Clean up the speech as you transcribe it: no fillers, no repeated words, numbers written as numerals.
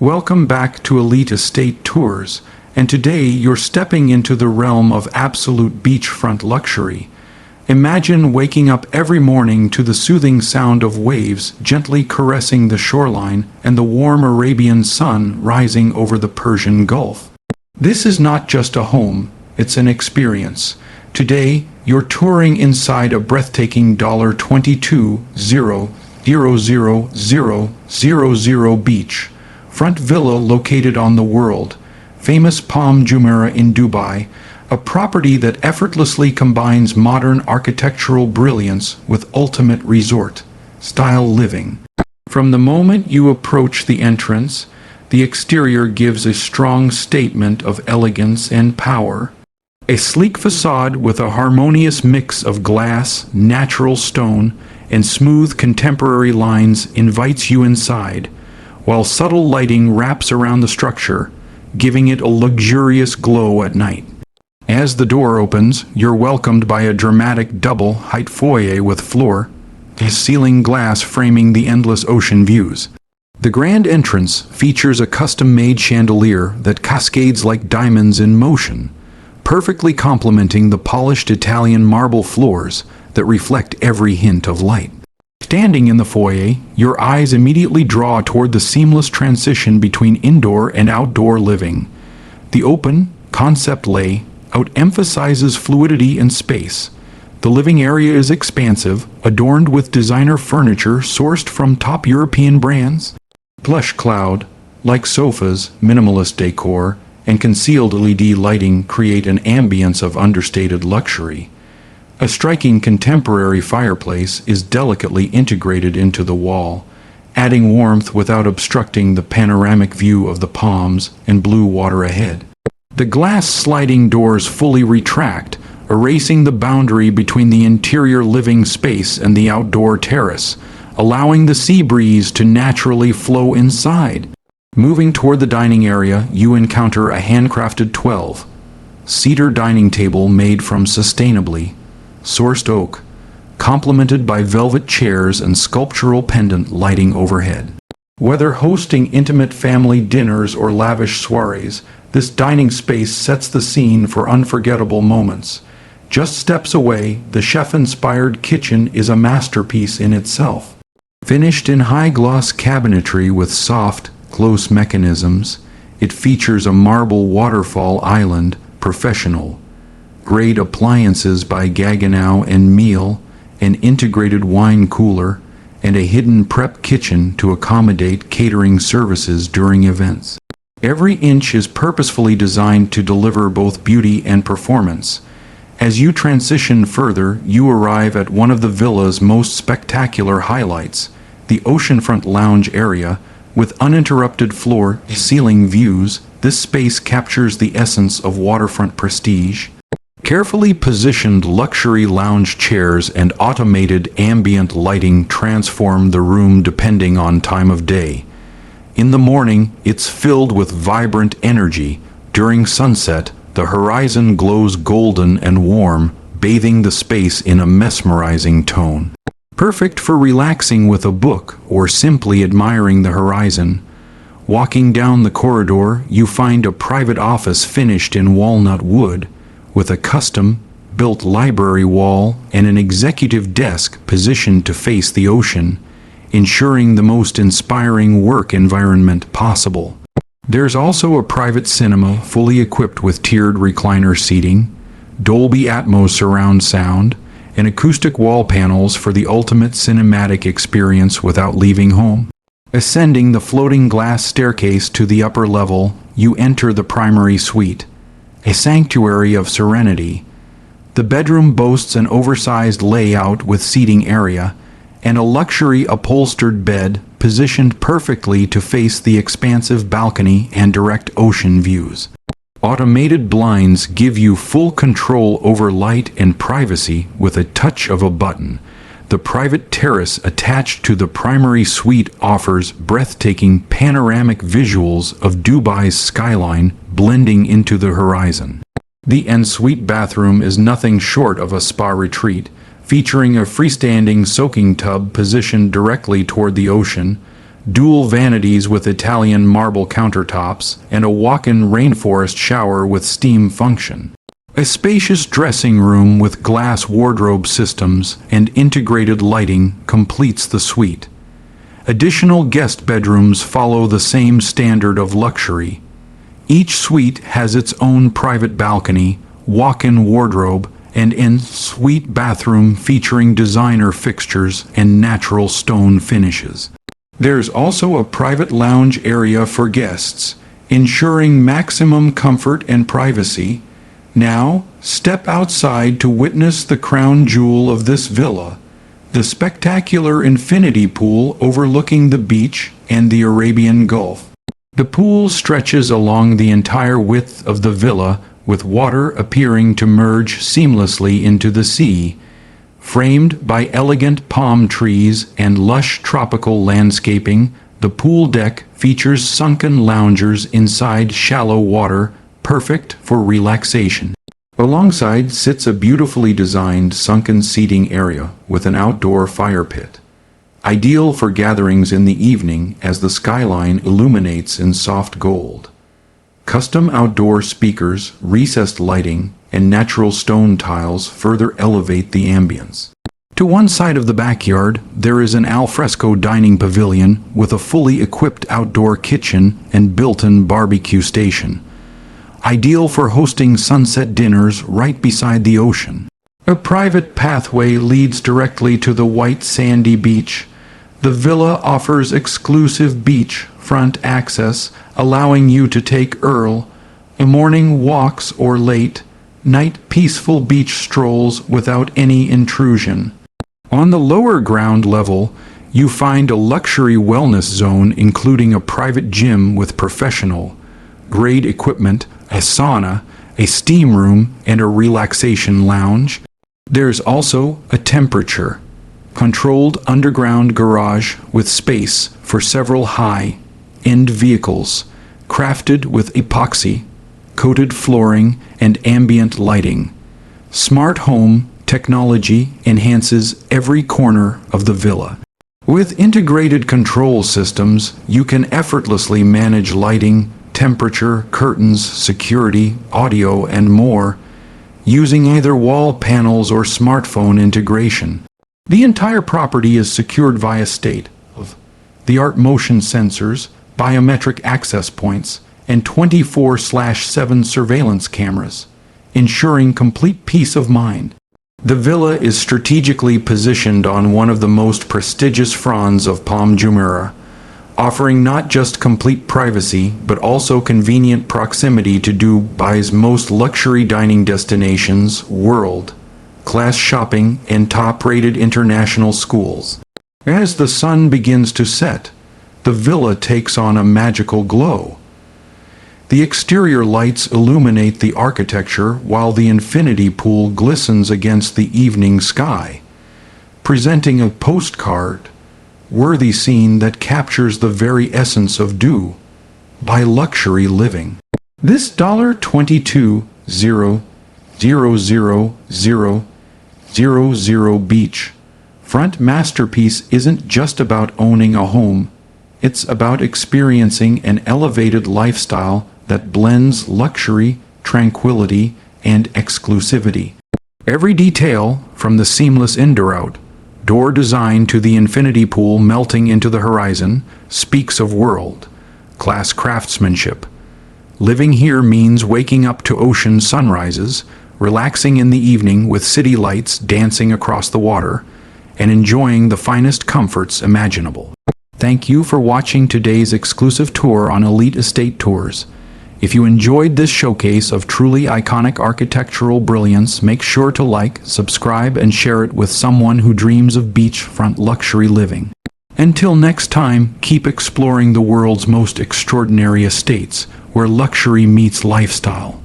Welcome back to Elite Estate Tours, and today you're stepping into the realm of absolute beachfront luxury. Imagine waking up every morning to the soothing sound of waves gently caressing the shoreline and the warm Arabian sun rising over the Persian Gulf. This is not just a home, it's an experience. Today, you're touring inside a breathtaking $22,000,000 beach front villa located on the world-famous Palm Jumeirah in Dubai, a property that effortlessly combines modern architectural brilliance with ultimate resort-style living. From the moment you approach the entrance, the exterior gives a strong statement of elegance and power. A sleek facade with a harmonious mix of glass, natural stone, and smooth contemporary lines invites you inside, while subtle lighting wraps around the structure, giving it a luxurious glow at night. As the door opens, you're welcomed by a dramatic double-height foyer with floor-to-ceiling glass framing the endless ocean views. The grand entrance features a custom-made chandelier that cascades like diamonds in motion, perfectly complementing the polished Italian marble floors that reflect every hint of light. Standing in the foyer, your eyes immediately draw toward the seamless transition between indoor and outdoor living. The open, concept layout emphasizes fluidity and space. The living area is expansive, adorned with designer furniture sourced from top European brands. Plush cloud-like sofas, minimalist decor, and concealed LED lighting create an ambience of understated luxury. A striking contemporary fireplace is delicately integrated into the wall, adding warmth without obstructing the panoramic view of the palms and blue water ahead. The glass sliding doors fully retract, erasing the boundary between the interior living space and the outdoor terrace, allowing the sea breeze to naturally flow inside. Moving toward the dining area, you encounter a handcrafted 12-seater dining table made from sustainably sourced oak, complemented by velvet chairs and sculptural pendant lighting overhead. Whether hosting intimate family dinners or lavish soirees, this dining space sets the scene for unforgettable moments. Just steps away, the chef-inspired kitchen is a masterpiece in itself. Finished in high-gloss cabinetry with soft, close mechanisms, it features a marble waterfall island, professional-grade appliances by Gaggenau and Miele, an integrated wine cooler, and a hidden prep kitchen to accommodate catering services during events. Every inch is purposefully designed to deliver both beauty and performance. As you transition further, you arrive at one of the villa's most spectacular highlights, the oceanfront lounge area. With uninterrupted floor-to-ceiling views, this space captures the essence of waterfront prestige. Carefully positioned luxury lounge chairs and automated ambient lighting transform the room depending on time of day. In the morning, it's filled with vibrant energy. During sunset, the horizon glows golden and warm, bathing the space in a mesmerizing tone. Perfect for relaxing with a book or simply admiring the horizon. Walking down the corridor, you find a private office finished in walnut wood, with a custom-built library wall and an executive desk positioned to face the ocean, ensuring the most inspiring work environment possible. There's also a private cinema fully equipped with tiered recliner seating, Dolby Atmos surround sound, and acoustic wall panels for the ultimate cinematic experience without leaving home. Ascending the floating glass staircase to the upper level, you enter the primary suite, a sanctuary of serenity. The bedroom boasts an oversized layout with seating area, and a luxury upholstered bed positioned perfectly to face the expansive balcony and direct ocean views. Automated blinds give you full control over light and privacy with a touch of a button. The private terrace attached to the primary suite offers breathtaking panoramic visuals of Dubai's skyline blending into the horizon. The ensuite bathroom is nothing short of a spa retreat, featuring a freestanding soaking tub positioned directly toward the ocean. dual vanities with Italian marble countertops, and a walk-in rainforest shower with steam function. A spacious dressing room with glass wardrobe systems and integrated lighting completes the suite. Additional guest bedrooms follow the same standard of luxury. Each suite has its own private balcony, walk-in wardrobe, and en-suite bathroom featuring designer fixtures and natural stone finishes. There's also a private lounge area for guests, ensuring maximum comfort and privacy. Now, step outside to witness the crown jewel of this villa, the spectacular infinity pool overlooking the beach and the Arabian Gulf. The pool stretches along the entire width of the villa, with water appearing to merge seamlessly into the sea. Framed by elegant palm trees and lush tropical landscaping, the pool deck features sunken loungers inside shallow water, perfect for relaxation. Alongside sits a beautifully designed sunken seating area with an outdoor fire pit, ideal for gatherings in the evening as the skyline illuminates in soft gold. Custom outdoor speakers, recessed lighting, and natural stone tiles further elevate the ambience. To one side of the backyard, there is an alfresco dining pavilion with a fully equipped outdoor kitchen and built-in barbecue station, ideal for hosting sunset dinners right beside the ocean. A private pathway leads directly to the white sandy beach. The villa offers exclusive beachfront access, allowing you to take morning walks or late-night peaceful beach strolls without any intrusion. On the lower ground level, you find a luxury wellness zone including a private gym with professional-grade equipment, a sauna, a steam room, and a relaxation lounge. There's also a temperature-controlled underground garage with space for several high-end vehicles, crafted with epoxy-coated flooring and ambient lighting. Smart home technology enhances every corner of the villa. With integrated control systems, you can effortlessly manage lighting, temperature, curtains, security, audio, and more, using either wall panels or smartphone integration. The entire property is secured via state-of-the-art motion sensors, biometric access points, and 24/7 surveillance cameras, ensuring complete peace of mind. The villa is strategically positioned on one of the most prestigious fronds of Palm Jumeirah, offering not just complete privacy but also convenient proximity to Dubai's most luxury dining destinations, world-class shopping, and top-rated international schools. As the sun begins to set, the villa takes on a magical glow. The exterior lights illuminate the architecture while the infinity pool glistens against the evening sky, presenting a postcard-worthy scene that captures the very essence of Dubai luxury living. This $22,000,000 beach-front masterpiece isn't just about owning a home, it's about experiencing an elevated lifestyle that blends luxury, tranquility, and exclusivity. Every detail, from the seamless in-door-out door design to the infinity pool melting into the horizon, speaks of world-class craftsmanship. Living here means waking up to ocean sunrises, relaxing in the evening with city lights dancing across the water, and enjoying the finest comforts imaginable. Thank you for watching today's exclusive tour on Elite Estate Tours. If you enjoyed this showcase of truly iconic architectural brilliance, make sure to like, subscribe, and share it with someone who dreams of beachfront luxury living. Until next time, keep exploring the world's most extraordinary estates, where luxury meets lifestyle.